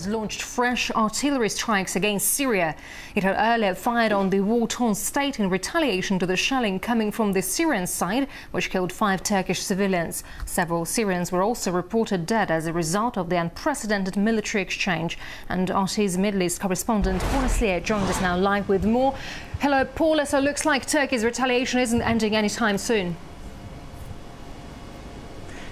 has launched fresh artillery strikes against Syria. It had earlier fired on the war-torn state in retaliation to the shelling coming from the Syrian side, which killed 5 Turkish civilians. Several Syrians were also reported dead as a result of the unprecedented military exchange. And RT's Middle East correspondent Paula Slier joins us now live with more. Hello, Paula. So it looks like Turkey's retaliation isn't ending anytime soon.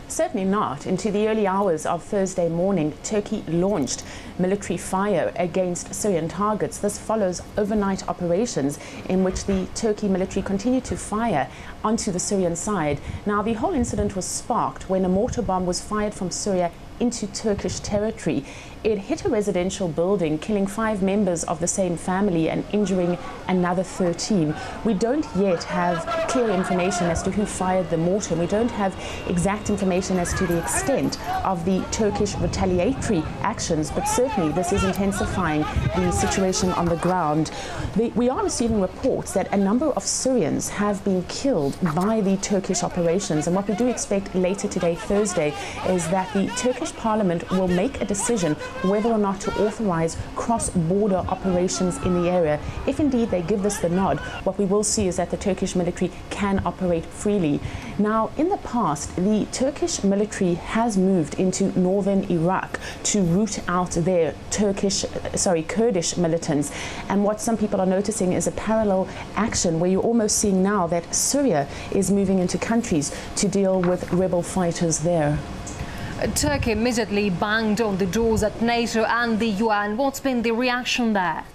Certainly not. Into the early hours of Thursday morning, Turkey launched military fire against Syrian targets. This follows overnight operations in which the Turkey military continued to fire onto the Syrian side. Now, the whole incident was sparked when a mortar bomb was fired from Syria into Turkish territory. It hit a residential building, killing 5 members of the same family and injuring another 13. We don't yet have clear information as to who fired the mortar. We don't have exact information as to the extent of the Turkish retaliatory actions, but certainly this is intensifying the situation on the ground. We are receiving reports that a number of Syrians have been killed by the Turkish operations, and what we do expect later today, Thursday, is that the Turkish Parliament will make a decision whether or not to authorize cross-border operations in the area. If indeed they give this the nod, what we will see is that the Turkish military can operate freely. Now, in the past, the Turkish military has moved into northern Iraq to root out their Kurdish militants. And what some people are noticing is a parallel action where you're almost seeing now that Syria is moving into countries to deal with rebel fighters there. Turkey immediately banged on the doors at NATO and the UN. What's been the reaction there?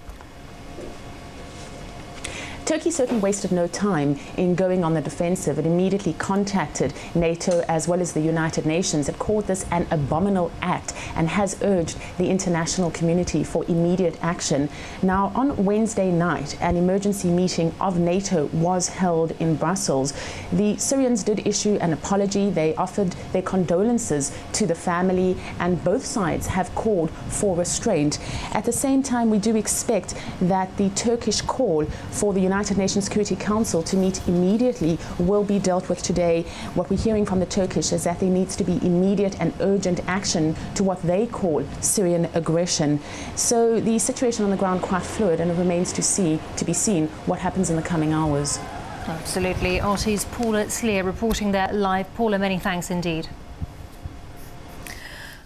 Turkey certainly wasted no time in going on the defensive. It immediately contacted NATO as well as the United Nations. It called this an abominable act and has urged the international community for immediate action. Now, on Wednesday night, an emergency meeting of NATO was held in Brussels. The Syrians did issue an apology. They offered their condolences to the family, and both sides have called for restraint. At the same time, we do expect that the Turkish call for the United Nations Security Council to meet immediately will be dealt with today. What we're hearing from the Turkish is that there needs to be immediate and urgent action to what they call Syrian aggression. So the situation on the ground quite fluid, and it remains to be seen what happens in the coming hours. Absolutely. RT's Paula Slier reporting there live. Paula, many thanks indeed.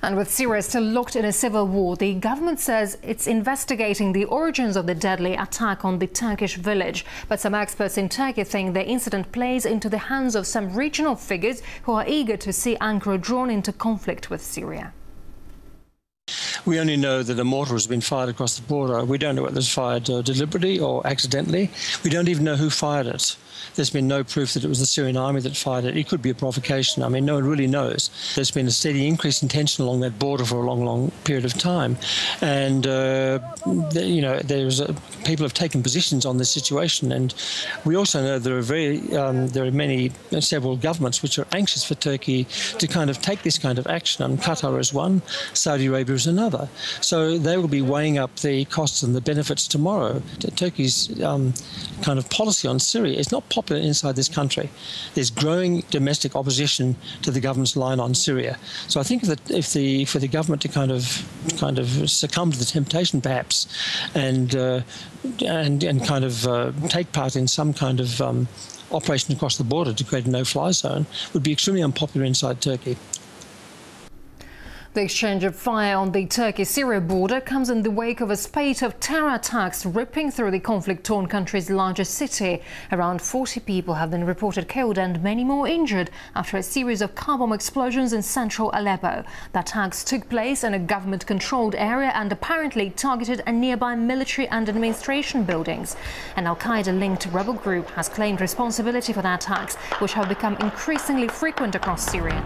And with Syria still locked in a civil war, the government says it's investigating the origins of the deadly attack on the Turkish village. But some experts in Turkey think the incident plays into the hands of some regional figures who are eager to see Ankara drawn into conflict with Syria. We only know that a mortar has been fired across the border. We don't know whether it was fired deliberately or accidentally. We don't even know who fired it. There's been no proof that it was the Syrian army that fired it. It could be a provocation. I mean, no one really knows. There's been a steady increase in tension along that border for a long, long period of time. And, you know, people have taken positions on this situation. And we also know there are several governments which are anxious for Turkey to kind of take this kind of action. And Qatar is one, Saudi Arabia is another. So they will be weighing up the costs and the benefits tomorrow. Turkey's kind of policy on Syria is not popular inside this country. There's growing domestic opposition to the government's line on Syria. So I think that for the government to kind of succumb to the temptation, perhaps, and kind of take part in some kind of operation across the border to create a no-fly zone would be extremely unpopular inside Turkey. The exchange of fire on the Turkey-Syria border comes in the wake of a spate of terror attacks ripping through the conflict-torn country's largest city. Around 40 people have been reported killed and many more injured after a series of car bomb explosions in central Aleppo. The attacks took place in a government-controlled area and apparently targeted a nearby military and administration buildings. An al-Qaeda-linked rebel group has claimed responsibility for the attacks, which have become increasingly frequent across Syria.